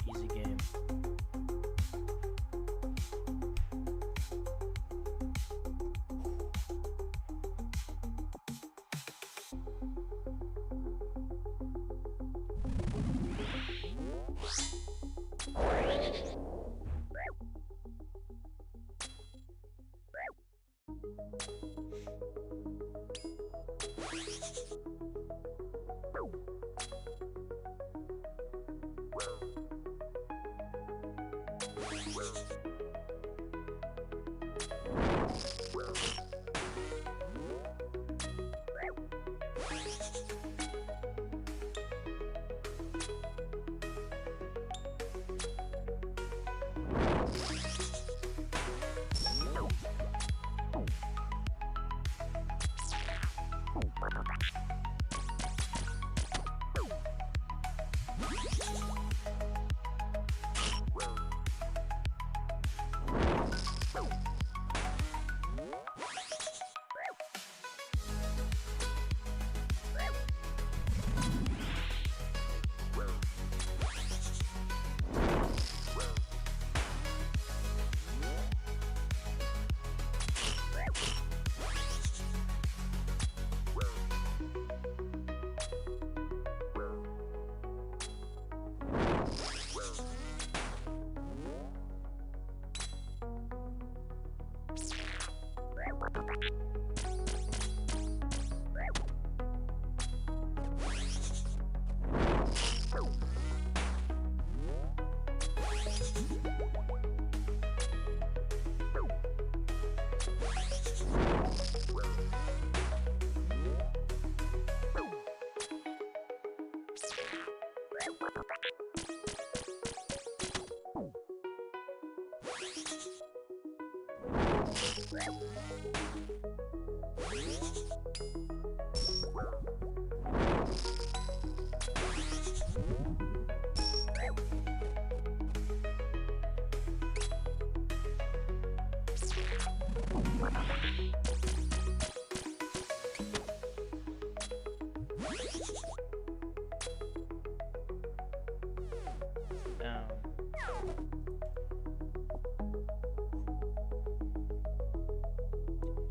Easy game.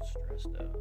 Stressed out.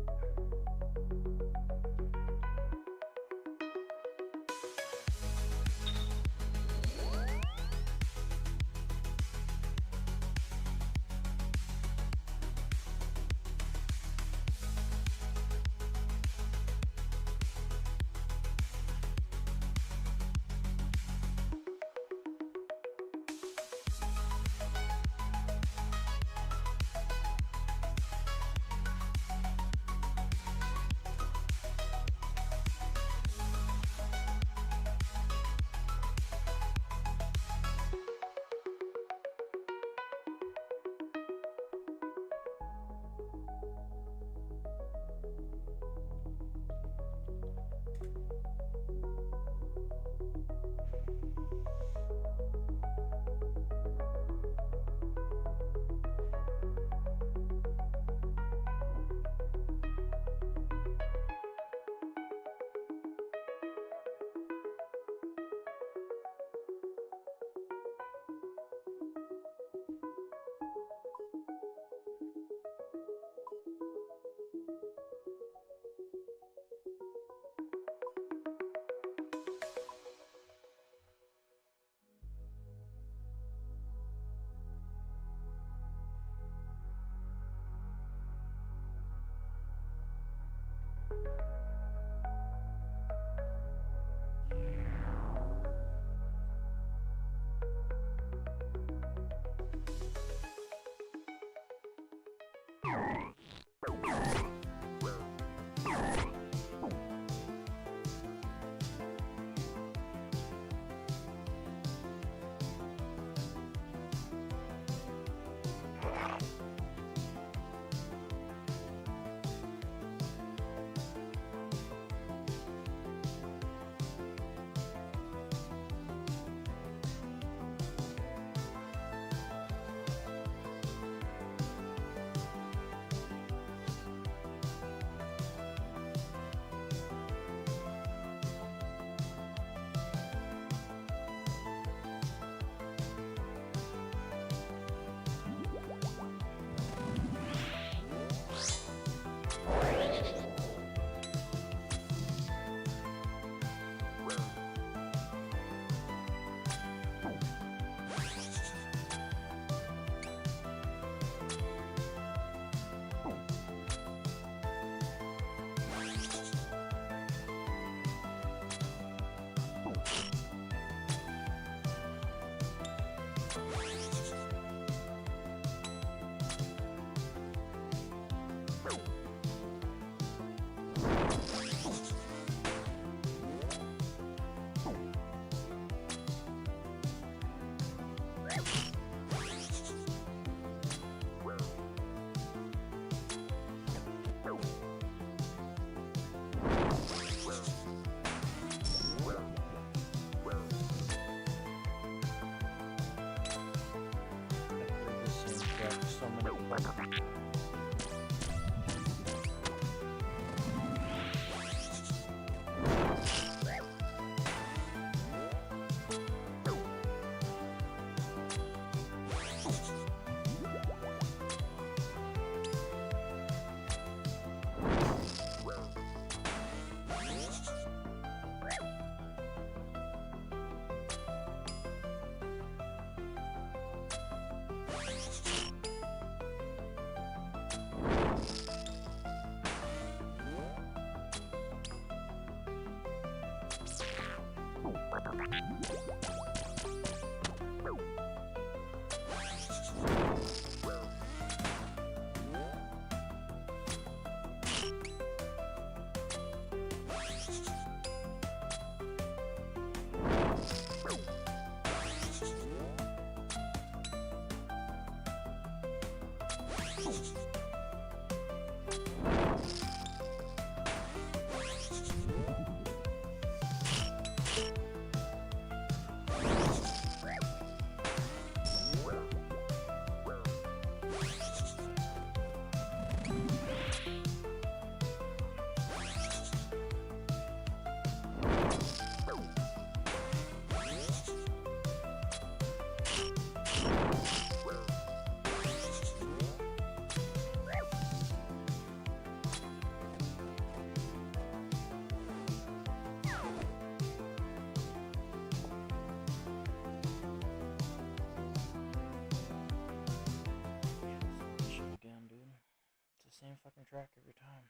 Same fucking track every time.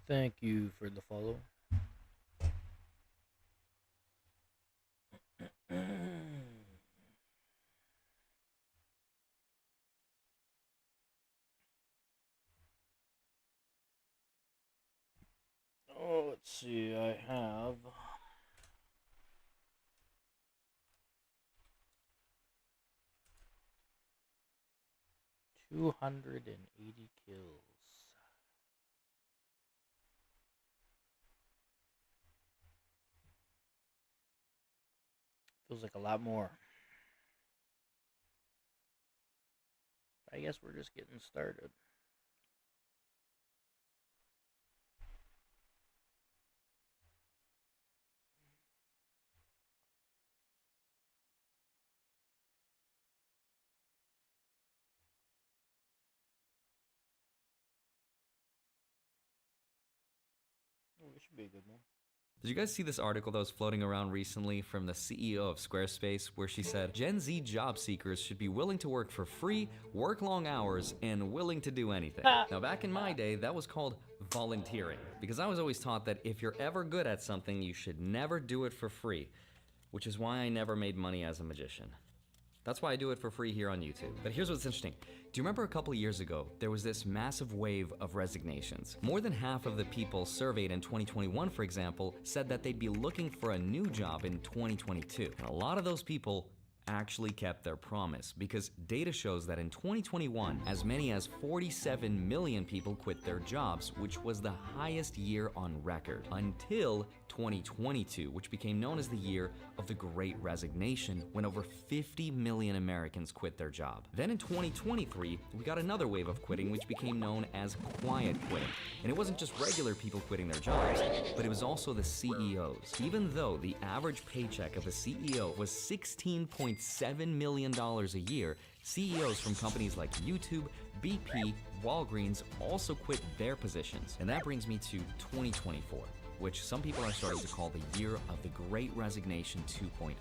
Thank you for the follow. Oh, let's see. I have 280 kills. Feels like a lot more. I guess we're just getting started. Oh, this should be a good one. Did you guys see this article that was floating around recently from the CEO of Squarespace where she said Gen Z job seekers should be willing to work for free, work long hours, and willing to do anything? Now back in my day, that was called volunteering, because I was always taught that if you're ever good at something, you should never do it for free, which is why I never made money as a magician. That's why I do it for free here on YouTube. But here's what's interesting. Do you remember a couple years ago, there was this massive wave of resignations? More than half of the people surveyed in 2021, for example, said that they'd be looking for a new job in 2022. And a lot of those people actually kept their promise, because data shows that in 2021, as many as 47 million people quit their jobs, which was the highest year on record, until 2022, which became known as the year of the Great Resignation, when over 50 million Americans quit their job. Then in 2023, we got another wave of quitting, which became known as quiet quitting. And it wasn't just regular people quitting their jobs, but it was also the CEOs. Even though the average paycheck of a CEO was $16.7 million a year, CEOs from companies like YouTube, BP, Walgreens also quit their positions. And that brings me to 2024, which some people are starting to call the year of the Great Resignation 2.0,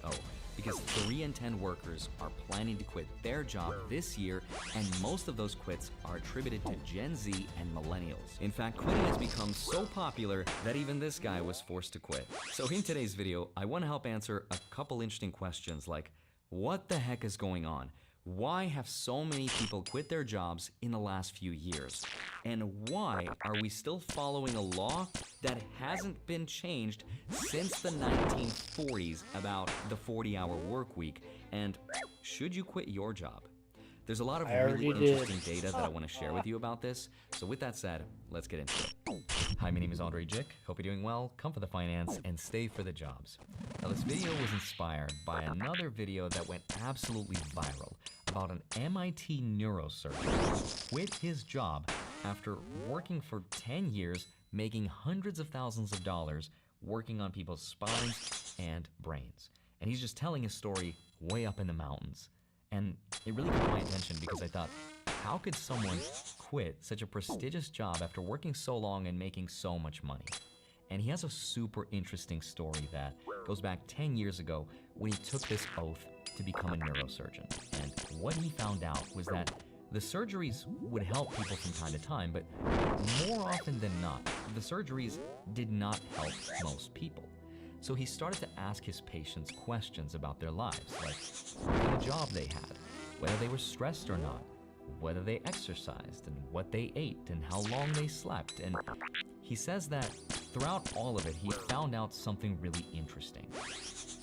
because 3 in 10 workers are planning to quit their job this year, and most of those quits are attributed to Gen Z and millennials. In fact, quitting has become so popular that even this guy was forced to quit. So in today's video, I want to help answer a couple interesting questions like, what the heck is going on? Why have so many people quit their jobs in the last few years? And why are we still following a law that hasn't been changed since the 1940s about the 40-hour work week? And should you quit your job? There's a lot of really interesting data that I want to share with you about this. So with that said, let's get into it. Hi, my name is Andre Jick. Hope you're doing well. Come for the finance and stay for the jobs. Now this video was inspired by another video that went absolutely viral about an MIT neurosurgeon who quit his job after working for 10 years, making hundreds of thousands of dollars working on people's spines and brains. And he's just telling his story way up in the mountains. And it really caught my attention because I thought, how could someone quit such a prestigious job after working so long and making so much money? And he has a super interesting story that goes back 10 years ago when he took this oath to become a neurosurgeon. And what he found out was that the surgeries would help people from time to time, but more often than not, the surgeries did not help most people. So he started to ask his patients questions about their lives, like what kind of job they had, whether they were stressed or not, whether they exercised, and what they ate, and how long they slept. And he says that throughout all of it, he found out something really interesting.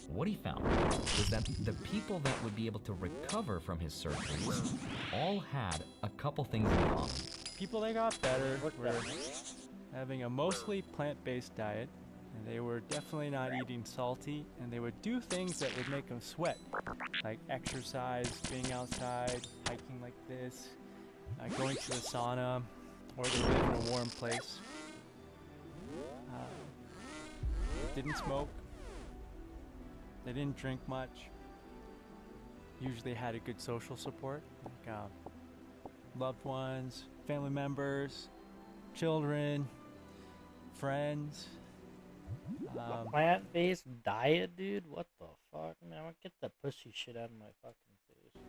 What he found was that the people that would be able to recover from his surgeries all had a couple things in common. People that got better were having a mostly plant-based diet, And they were definitely not eating salty, and they would do things that would make them sweat, like exercise, being outside, hiking like this, going to the sauna, or they live in a warm place. They didn't smoke. They didn't drink much. Usually had a good social support, like loved ones, family members, children, friends. Plant-based diet, dude? What the fuck? Man, I'm gonna get that pussy shit out of my fucking face.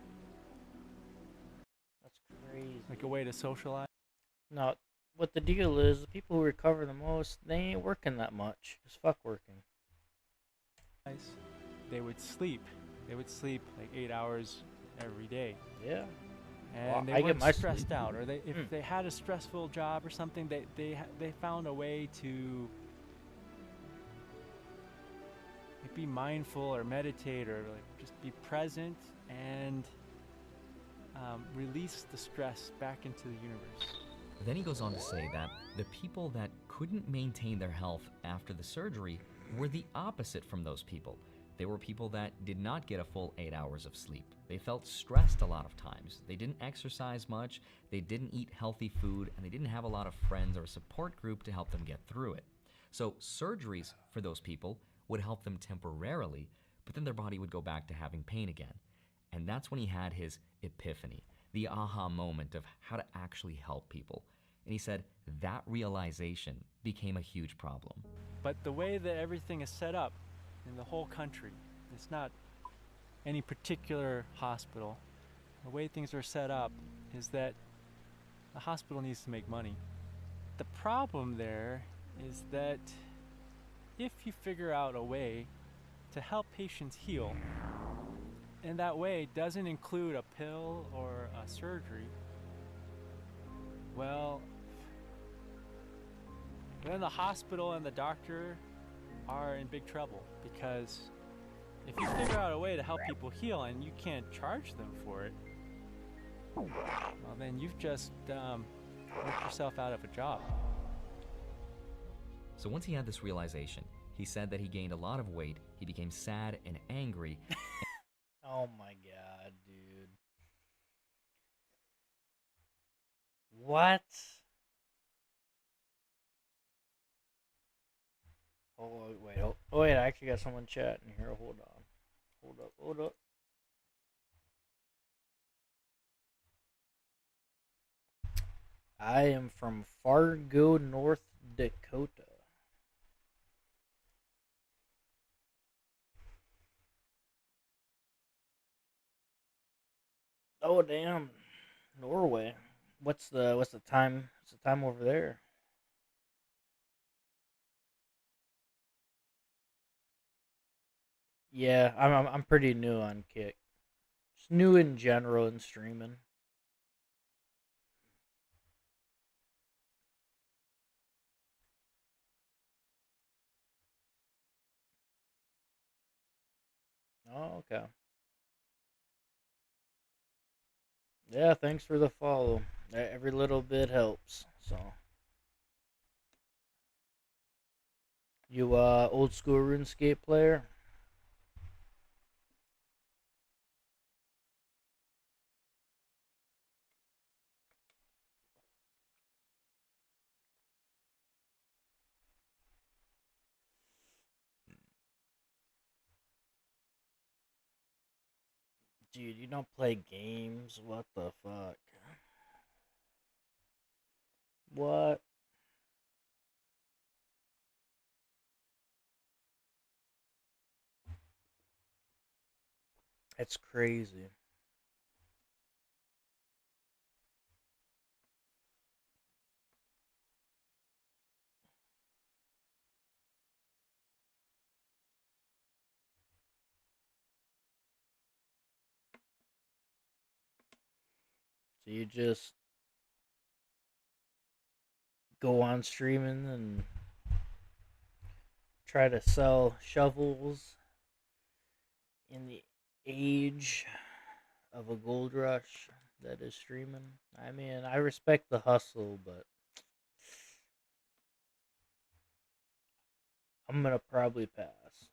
That's crazy. Like a way to socialize. No, what the deal is, the people who recover the most, they ain't working that much. It's fuck working. They would sleep. They would sleep like 8 hours every day. Yeah. And Well, they I get weren't my stressed sleep. out, or if they had a stressful job or something, they found a way to like, be mindful or meditate or like just be present and release the stress back into the universe. Then he goes on to say that the people that couldn't maintain their health after the surgery were the opposite from those people. They were people that did not get a full 8 hours of sleep. They felt stressed a lot of times. They didn't exercise much, they didn't eat healthy food, and they didn't have a lot of friends or a support group to help them get through it. So surgeries for those people would help them temporarily, but then their body would go back to having pain again. And that's when he had his epiphany, the aha moment of how to actually help people. And he said that realization became a huge problem. But the way that everything is set up in the whole country, it's not any particular hospital. The way things are set up is that the hospital needs to make money. The problem there is that if you figure out a way to help patients heal, and that way doesn't include a pill or a surgery, well, then the hospital and the doctor are in big trouble, because if you figure out a way to help people heal and you can't charge them for it, well, then you've just worked yourself out of a job. So once he had this realization, he said that he gained a lot of weight, he became sad and angry. Oh my god, dude. What? Oh, wait. Oh, wait, I actually got someone chatting here. Hold on. Hold up. I am from Fargo, North Dakota. Oh, damn. Norway. What's the time? What's the time over there? Yeah, I'm pretty new on Kick. Just new in general in streaming. Oh, okay. Yeah, thanks for the follow. Every little bit helps. So, you old school RuneScape player? Dude, you don't play games? What the fuck? What? It's crazy. So you just go on streaming and try to sell shovels in the age of a gold rush that is streaming. I mean, I respect the hustle, but I'm gonna probably pass.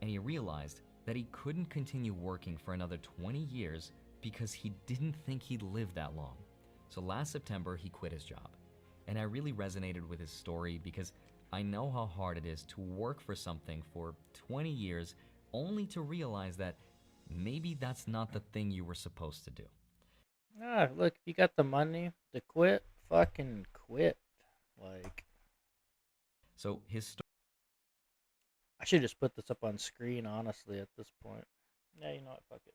And he realized that he couldn't continue working for another 20 years because he didn't think he'd live that long. So last September, he quit his job. And I really resonated with his story because I know how hard it is to work for something for 20 years only to realize that maybe that's not the thing you were supposed to do. Ah, look, if you got the money to quit, fucking quit. Like, So his story I should just put this up on screen, honestly, at this point. Yeah, you know what? Fuck it.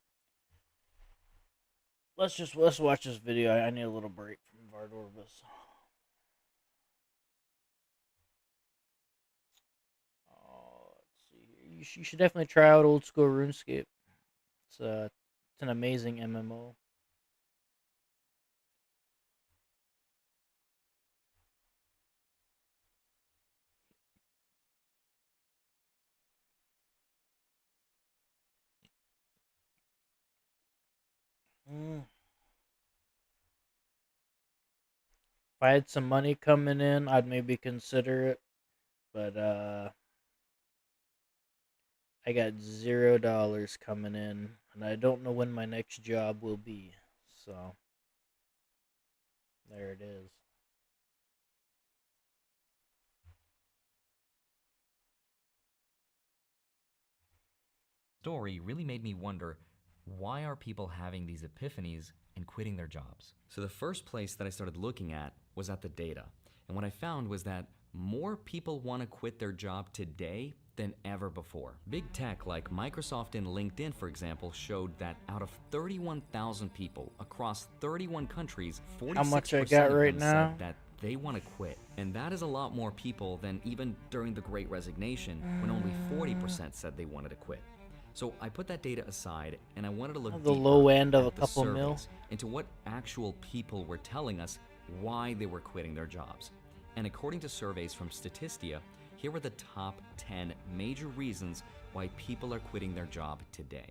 Let's watch this video. I need a little break from Vardorvis. Oh, let's see here. You should definitely try out old school RuneScape. It's an amazing MMO. If I had some money coming in, I'd maybe consider it. But I got $0 coming in, and I don't know when my next job will be. So there it is. really made me wonder, why are people having these epiphanies and quitting their jobs? So the first place that I started looking at was at the data. And what I found was that more people want to quit their job today than ever before. Big tech like Microsoft and LinkedIn, for example, showed that out of 31,000 people across 31 countries, 46% How much I got of right them now? said that they want to quit. And that is a lot more people than even during the Great Resignation, when only 40% said they wanted to quit. So I put that data aside and I wanted to look The deeper low end of at a the couple surveys mil. into what actual people were telling us why they were quitting their jobs. And according to surveys from Statista, here were the top 10 major reasons why people are quitting their job today.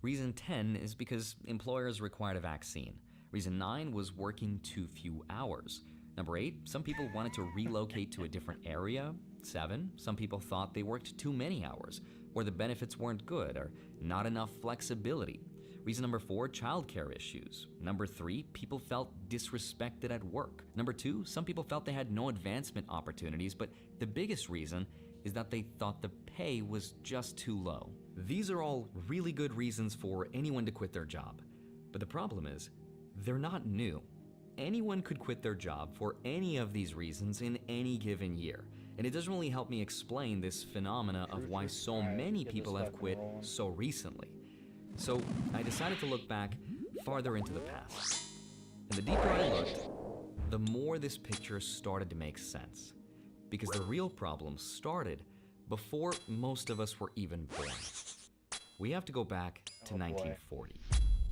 Reason 10 is because employers required a vaccine. Reason 9 was working too few hours. Number 8, some people wanted to relocate to a different area. 7, some people thought they worked too many hours, or the benefits weren't good, or not enough flexibility. Reason number 4, childcare issues. Number 3, people felt disrespected at work. Number 2, some people felt they had no advancement opportunities, but the biggest reason is that they thought the pay was just too low. These are all really good reasons for anyone to quit their job. But the problem is, they're not new. Anyone could quit their job for any of these reasons in any given year. And it doesn't really help me explain this phenomena of why so many people have quit so recently. So I decided to look back farther into the past. And the deeper I looked, the more this picture started to make sense. Because the real problem started before most of us were even born. We have to go back to 1940.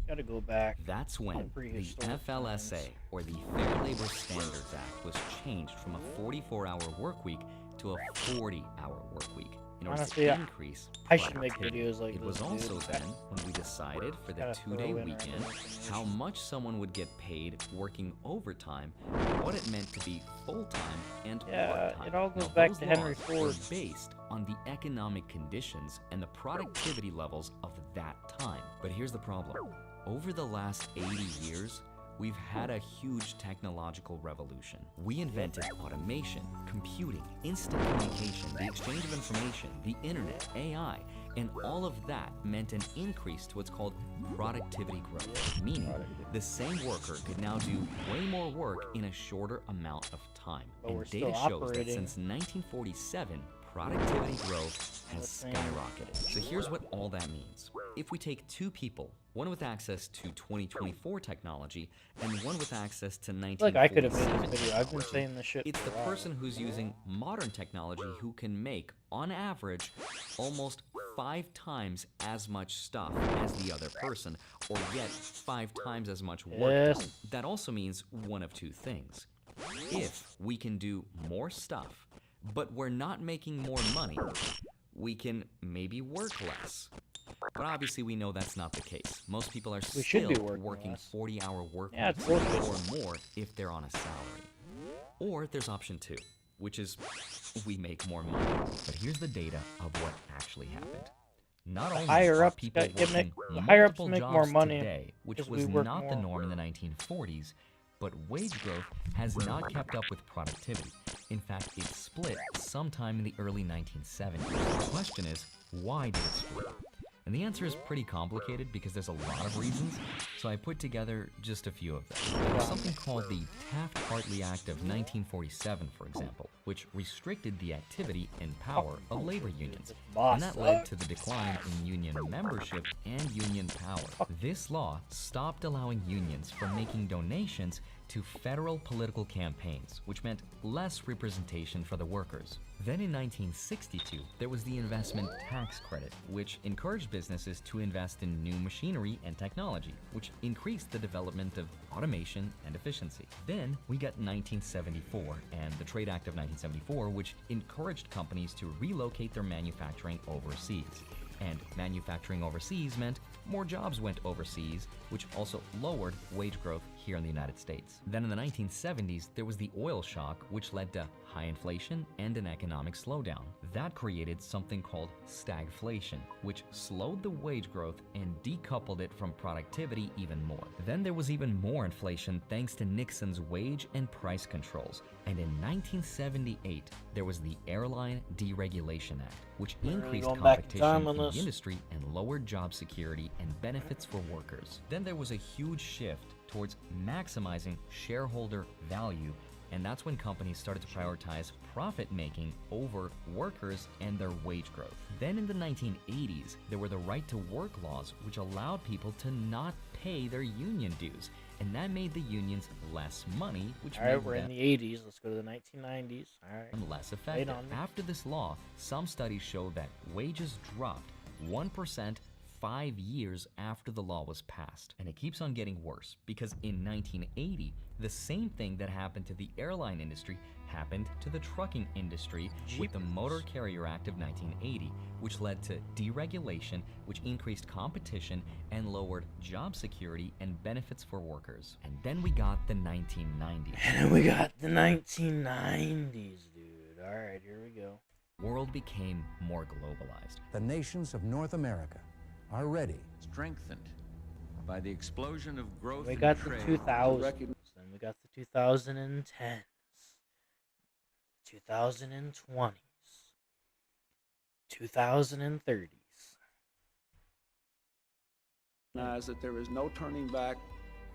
Gotta go back. That's when the Prehistoric FLSA, times. or the Fair Labor Standards Act, was changed from a 44-hour work week to a 40-hour work week in order Honestly, to increase I should make productivity. videos like It this, was also dude. then when we decided for the Gotta two-day throw in weekend random information. how much someone would get paid working overtime, and what it meant to be full-time and Yeah, part-time. it all goes Now, back those to Henry laws were Ford. based on the economic conditions and the productivity levels of that time. But here's the problem. Over the last 80 years, we've had a huge technological revolution. We invented automation, computing, instant communication, the exchange of information, the internet, AI, and all of that meant an increase to what's called productivity growth, meaning the same worker could now do way more work in a shorter amount of time. But we're And still data shows that operating. since 1947, productivity growth has same. skyrocketed. So here's what all that means. If we take two people, one with access to 2024 technology and one with access to 1947 Look, I could have made this video. I've been technology, saying this shit it's for the a while. person who's using modern technology who can make, on average, almost 5 times as much stuff as the other person, or get 5 times as much work Yes. done. That also means one of two things. If we can do more stuff, but we're not making more money, we can maybe work less. But obviously we know that's not the case. Most people are We should still be working less. 40-hour work Yeah, weeks it's worth it. or more if they're on a salary. Or there's option 2, which is we make more money. But here's the data of what actually happened. Not only higher are ups people got- working the higher ups multiple make jobs more money today, which 'cause we was work not the more. norm in the 1940s, but wage growth has not kept up with productivity. In fact, it split sometime in the early 1970s. The question is, why did it split? And the answer is pretty complicated because there's a lot of reasons, so I put together just a few of them. There's something called the Taft-Hartley Act of 1947, for example, which restricted the activity and power of labor unions. And that led to the decline in union membership and union power. This law stopped allowing unions from making donations to federal political campaigns, which meant less representation for the workers. Then in 1962, there was the investment tax credit, which encouraged businesses to invest in new machinery and technology, which increased the development of automation and efficiency. Then we got 1974 and the Trade Act of 1974, which encouraged companies to relocate their manufacturing overseas. And manufacturing overseas meant more jobs went overseas, which also lowered wage growth here in the United States. Then in the 1970s, there was the oil shock, which led to high inflation and an economic slowdown. That created something called stagflation, which slowed the wage growth and decoupled it from productivity even more. Then there was even more inflation thanks to Nixon's wage and price controls. And in 1978, there was the Airline Deregulation Act, which increased going back in competition time in on the this. industry and lowered job security and benefits for workers. Then there was a huge shift towards maximizing shareholder value, and that's when companies started to prioritize profit making over workers and their wage growth. Then in the 1980s, there were the right to work laws, which allowed people to not pay their union dues, and that made the unions less money, which All right, made we're in them the 80s. Let's go to the 1990s. All right. less effective. on me. After this law, some studies show that wages dropped 1% 5 years after the law was passed. And it keeps on getting worse because in 1980, the same thing that happened to the airline industry happened to the trucking industry with the Motor Carrier Act of 1980, which led to deregulation, which increased competition and lowered job security and benefits for workers. And then we got the 1990s. And then we got the 1990s, dude. All right, here we go. The world became more globalized. The nations of North America are ready. Strengthened by the explosion of growth We and got the trade. 2000s. Then we got the 2010s. 2020s. 2030s. That there is no turning back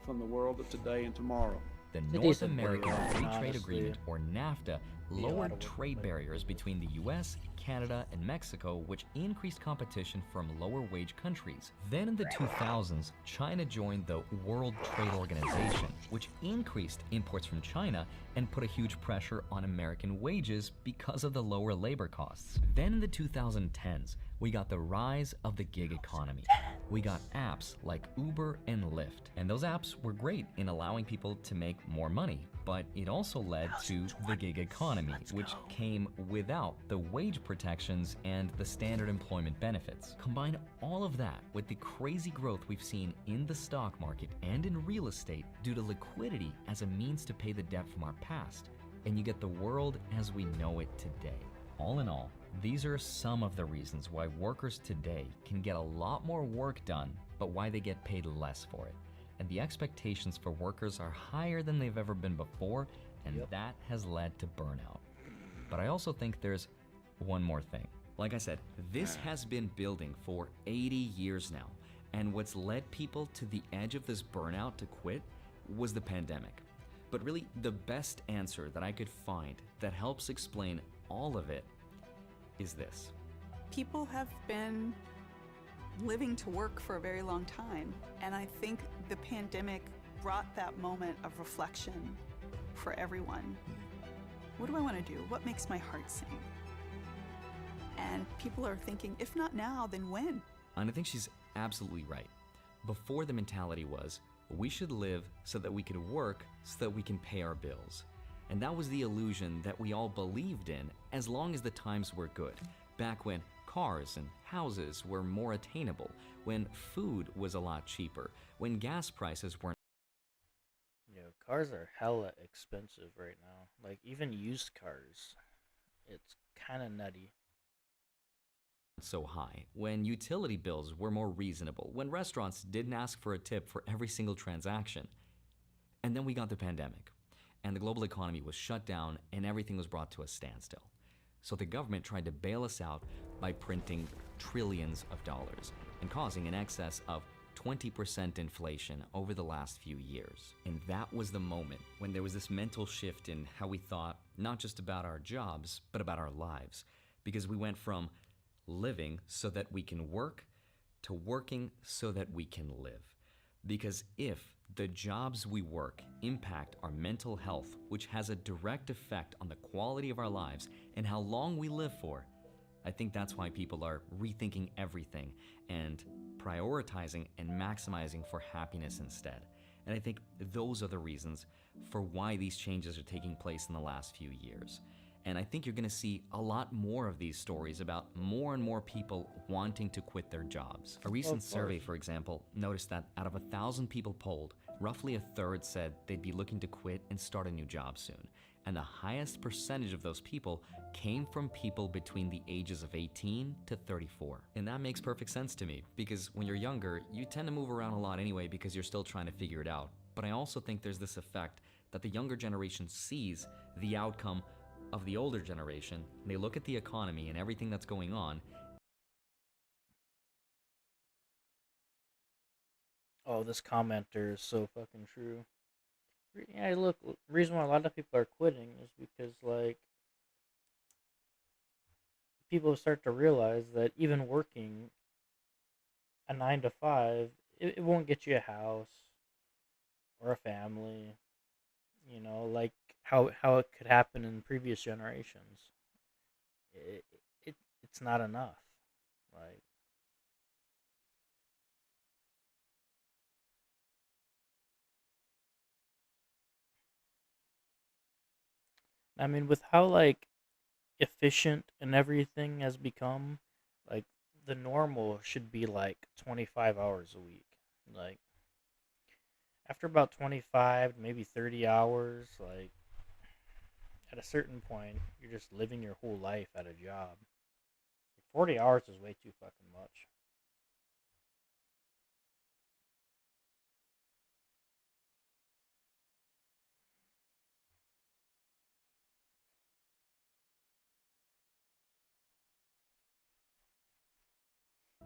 from the world of today and tomorrow. The a North decent American word, Free Trade honestly. Agreement, or NAFTA, Be a lot lowered of work, trade but- barriers between the US, Canada, and Mexico, which increased competition from lower wage countries. Then in the 2000s, China joined the World Trade Organization, which increased imports from China and put a huge pressure on American wages because of the lower labor costs. Then in the 2010s, we got the rise of the gig economy. We got apps like Uber and Lyft, and those apps were great in allowing people to make more money, but it also led to the gig economy, which came without the wage protections and the standard employment benefits. Combine all of that with the crazy growth we've seen in the stock market and in real estate due to liquidity as a means to pay the debt from our past, and you get the world as we know it today. All in all, these are some of the reasons why workers today can get a lot more work done, but why they get paid less for it. And the expectations for workers are higher than they've ever been before, and that has led to burnout. But I also think there's one more thing. Like I said, this has been building for 80 years now, and what's led people to the edge of this burnout to quit was the pandemic. But really, the best answer that I could find that helps explain all of it is this. People have been living to work for a very long time, and I think the pandemic brought that moment of reflection for everyone. What do I want to do? What makes my heart sing? And people are thinking, if not now, then when? And I think she's absolutely right. Before, the mentality was, we should live so that we could work so that we can pay our bills. And that was the illusion that we all believed in as long as the times were good. Back when cars and houses were more attainable, when food was a lot cheaper, when gas prices weren't Cars are hella expensive right now. Like, even used cars. It's kind of nutty. so high, when utility bills were more reasonable, when restaurants didn't ask for a tip for every single transaction. And then we got the pandemic, and the global economy was shut down and everything was brought to a standstill. So the government tried to bail us out by printing trillions of dollars and causing an excess of 20% inflation over the last few years. And that was the moment when there was this mental shift in how we thought, not just about our jobs, but about our lives. Because we went from living so that we can work to working so that we can live. Because if the jobs we work impact our mental health, which has a direct effect on the quality of our lives and how long we live for, I think that's why people are rethinking everything and prioritizing and maximizing for happiness instead. And I think those are the reasons for why these changes are taking place in the last few years. And I think you're going to see a lot more of these stories about more and more people wanting to quit their jobs. A recent survey, for example, noticed that out of 1,000 people polled, roughly a third said they'd be looking to quit and start a new job soon. And the highest percentage of those people came from people between the ages of 18 to 34. And that makes perfect sense to me, because when you're younger, you tend to move around a lot anyway because you're still trying to figure it out. But I also think there's this effect that the younger generation sees the outcome of the older generation, and they look at the economy and everything that's going on. Oh, this commenter is so fucking true. Yeah, look, reason why a lot of people are quitting is because, like, people start to realize that even working a 9 to 5, it won't get you a house or a family, like how it could happen in previous generations. It's not enough. Like, I mean, with how, like, efficient and everything has become, like, the normal should be like 25 hours a week. Like, after about 25, maybe 30 hours, like, at a certain point, you're just living your whole life at a job. 40 hours is way too fucking much.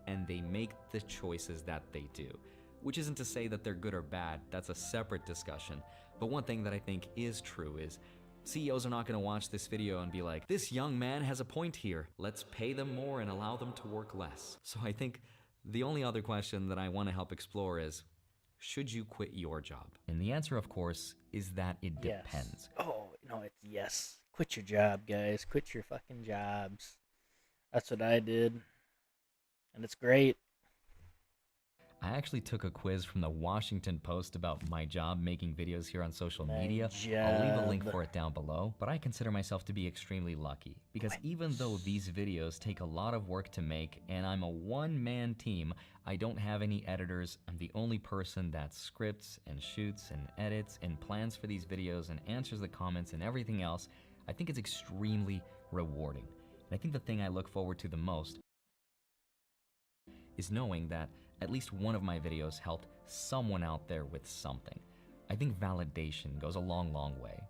And they make the choices that they do. Which isn't to say that they're good or bad, that's a separate discussion. But one thing that I think is true is CEOs are not going to watch this video and be like, this young man has a point here. Let's pay them more and allow them to work less. So I think the only other question that I want to help explore is, should you quit your job? And the answer, of course, is that it depends. Oh, no, it's yes. Quit your job, guys. Quit your fucking jobs. That's what I did. And it's great. I actually took a quiz from the Washington Post about my job making videos here on social media. I'll leave a link for it down below, but I consider myself to be extremely lucky because even though these videos take a lot of work to make and I'm a one-man team, I don't have any editors. I'm the only person that scripts and shoots and edits and plans for these videos and answers the comments and everything else. I think it's extremely rewarding. And I think the thing I look forward to the most is knowing that at least one of my videos helped someone out there with something. I think validation goes a long, long way.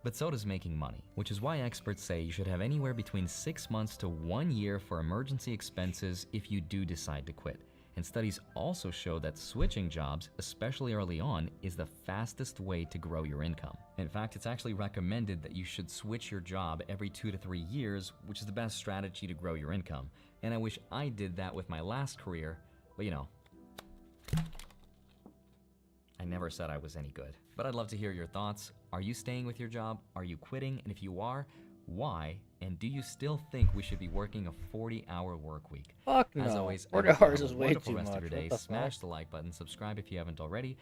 But so does making money, which is why experts say you should have anywhere between 6 months to 1 year for emergency expenses if you do decide to quit. And studies also show that switching jobs, especially early on, is the fastest way to grow your income. In fact, it's actually recommended that you should switch your job every 2 to 3 years, which is the best strategy to grow your income. And I wish I did that with my last career, but I never said I was any good. But I'd love to hear your thoughts. Are you staying with your job? Are you quitting? And if you are, why? And do you still think we should be working a 40-hour work week? Fuck no. As always, 40 I hope you hours have is a way wonderful too rest much. of your day. What the Smash fuck? the like button, subscribe if you haven't already.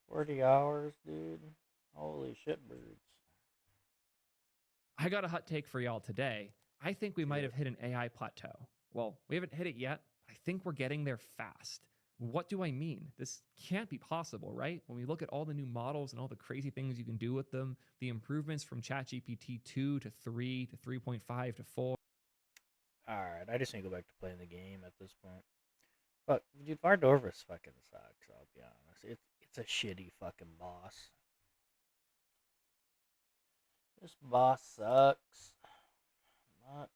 40 hours, dude. Holy shit birds. I got a hot take for y'all today. I think we might have hit an AI plateau. Well, we haven't hit it yet. I think we're getting there fast. What do I mean? This can't be possible, right? When we look at all the new models and all the crazy things you can do with them, the improvements from ChatGPT 2 to 3 to 3.5 to 4. Alright, I just need to go back to playing the game at this point. Fuck, dude, Vardorvis fucking sucks, I'll be honest. It's a shitty fucking boss. This boss sucks. Not.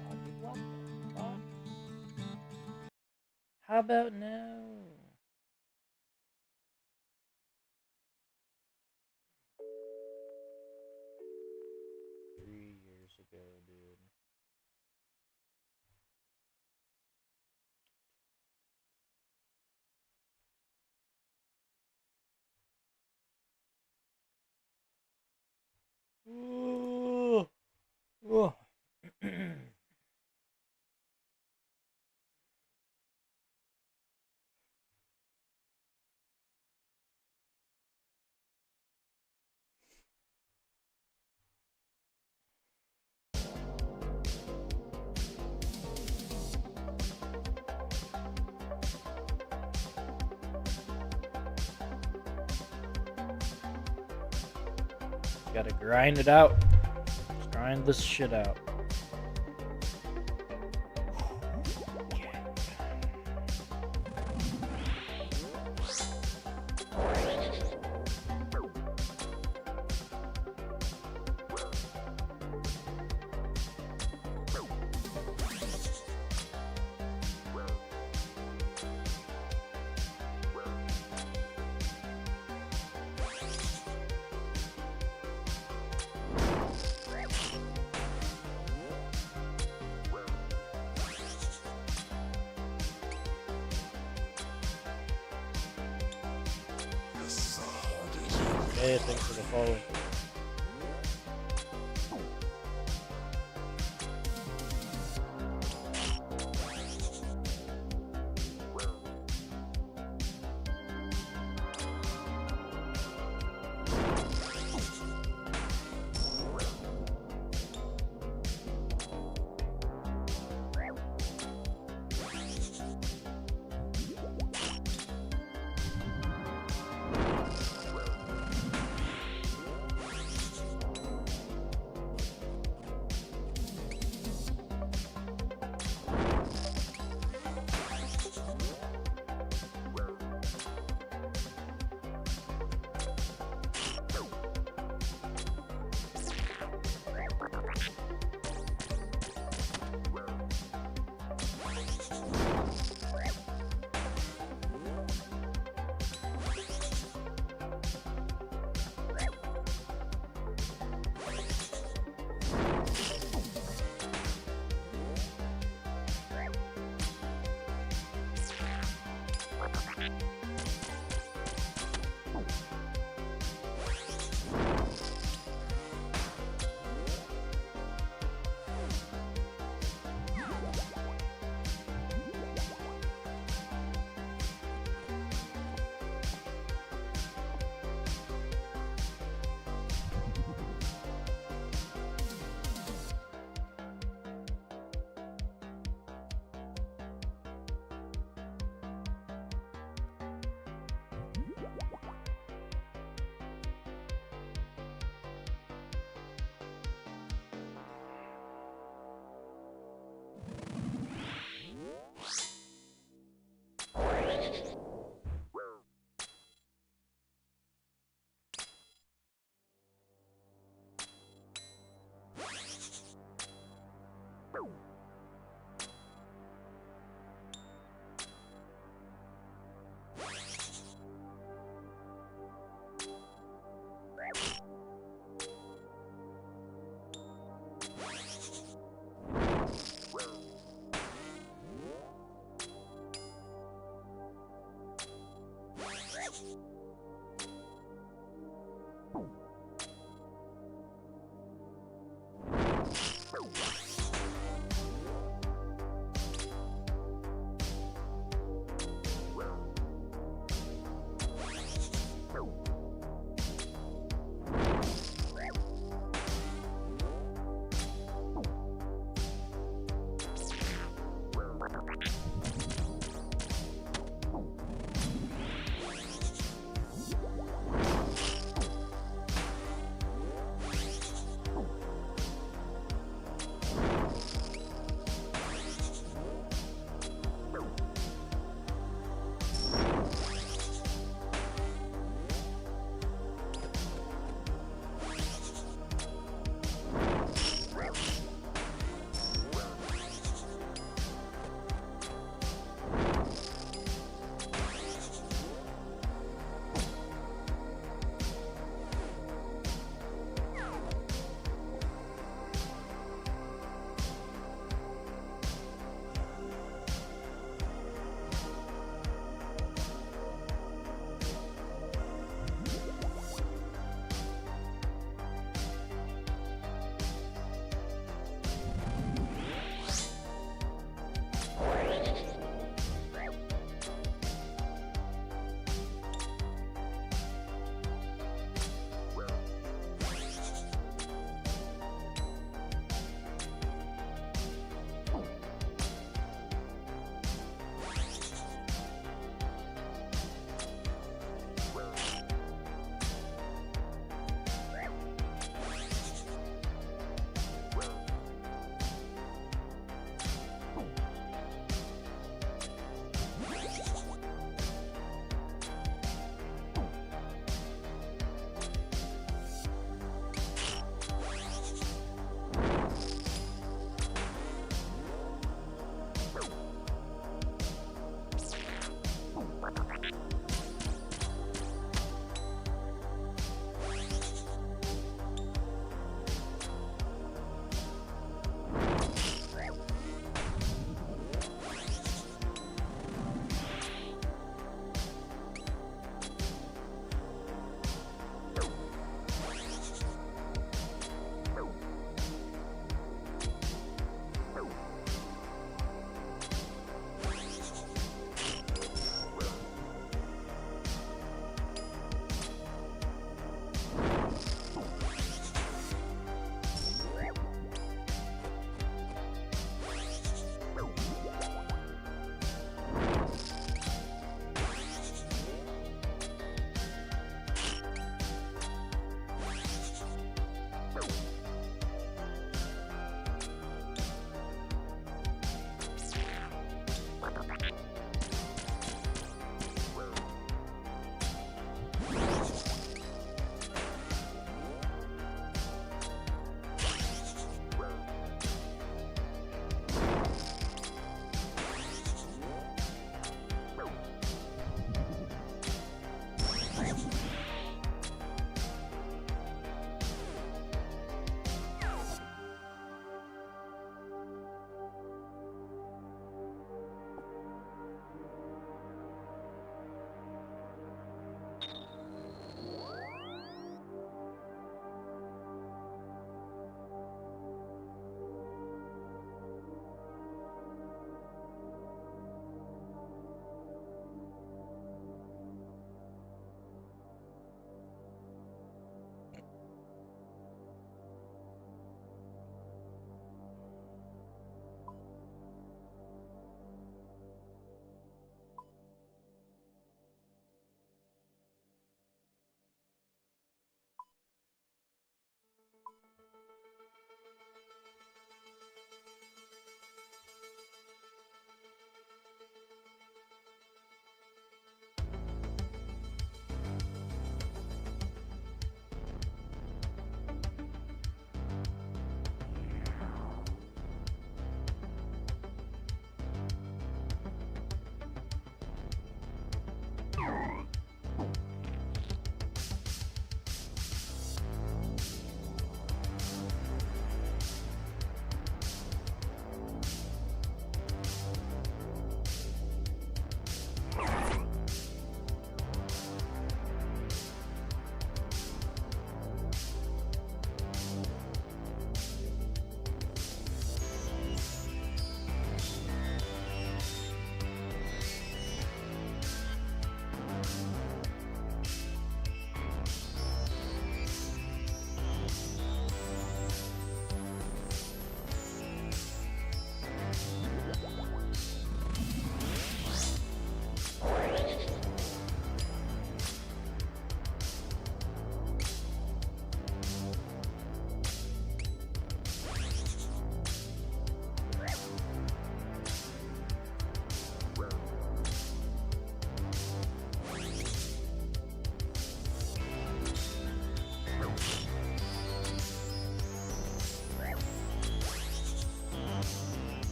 What the fuck? How about now? Years ago, dude. Ooh. Ooh. Gotta grind it out. Just grind this shit out. Hey, thanks for the follow.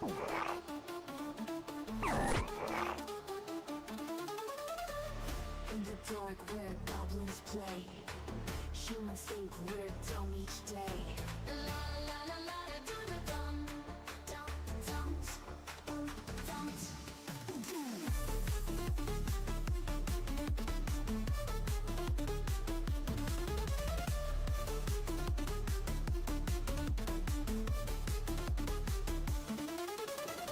In the dark where goblins play, humans think we're dumb each day. La la la la la do the dum dum dum dum dum.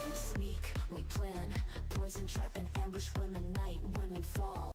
We sneak, we plan, poison trap and ambush when the night women fall.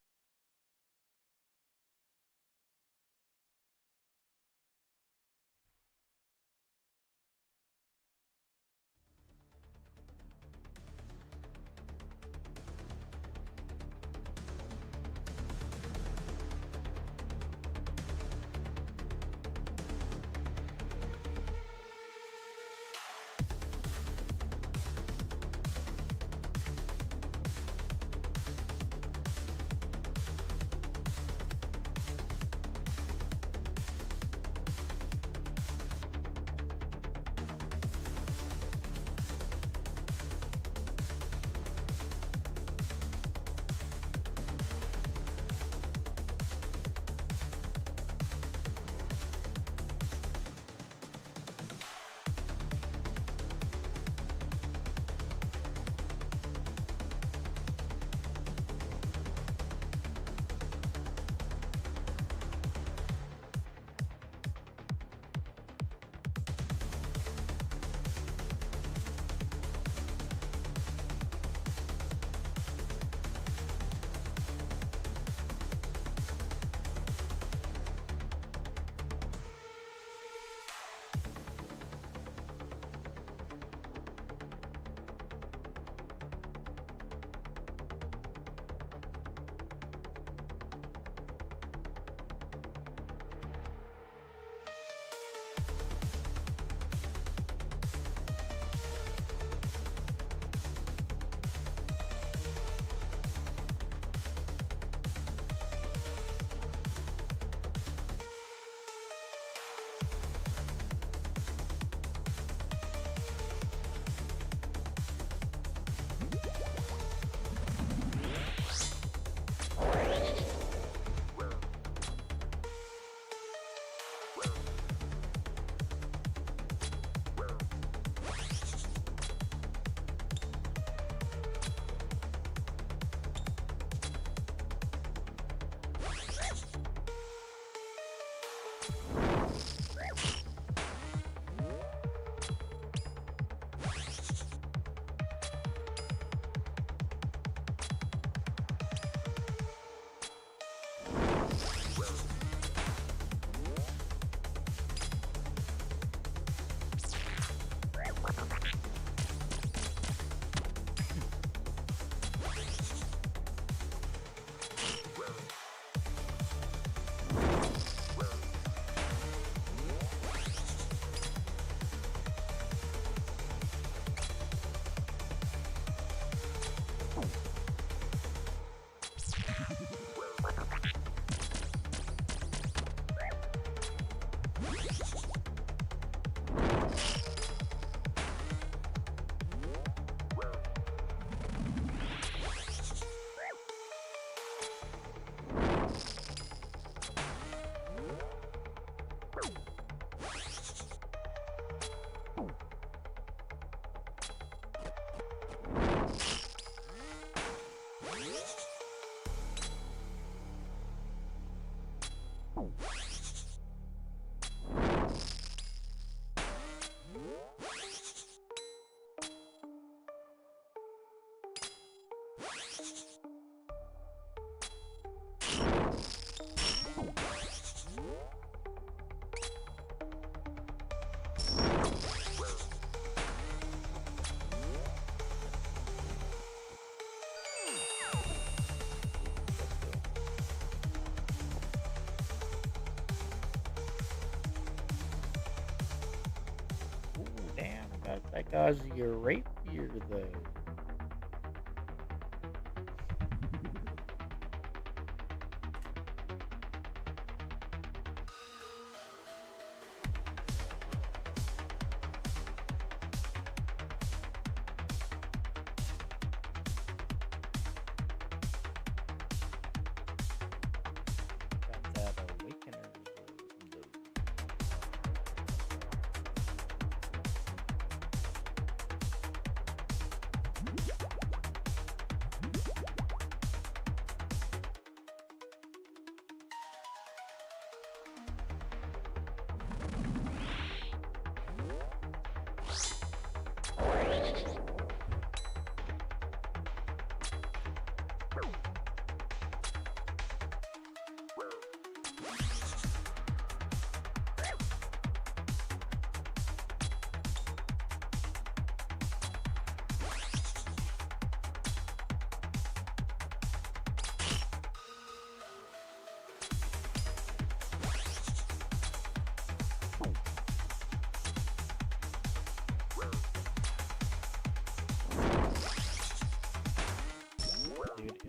That guy's your rapier, though.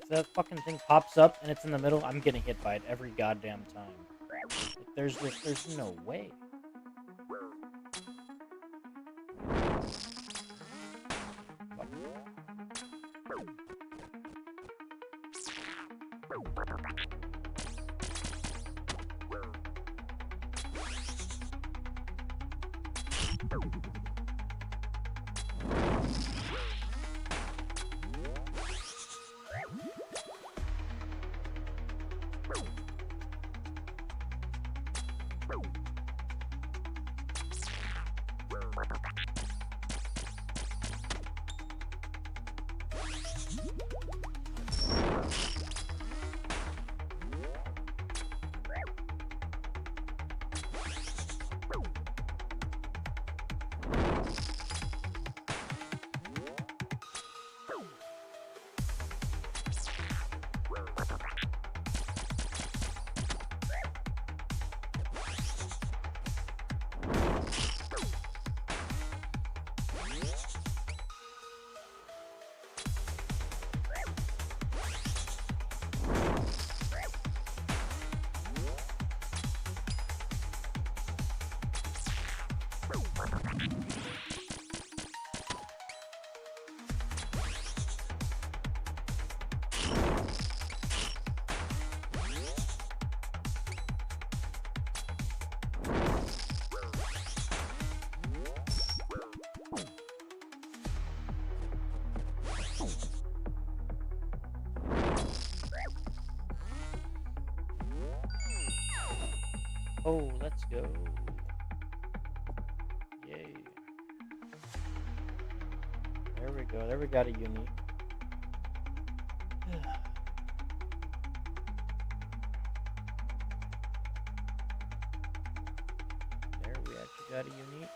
if that fucking thing pops up and it's in the middle, I'm getting hit by it every goddamn time. Like, there's no way. Oh, let's go. Yay. There we go. There we got a unique. There we actually got a unique.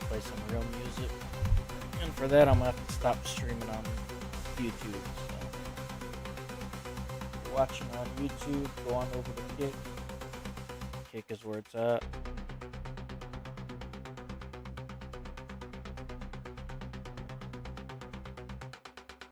Play some real music, and for that I'm gonna have to stop streaming on YouTube. So, if you're watching on YouTube, go on over to Kick. Kick is where it's at.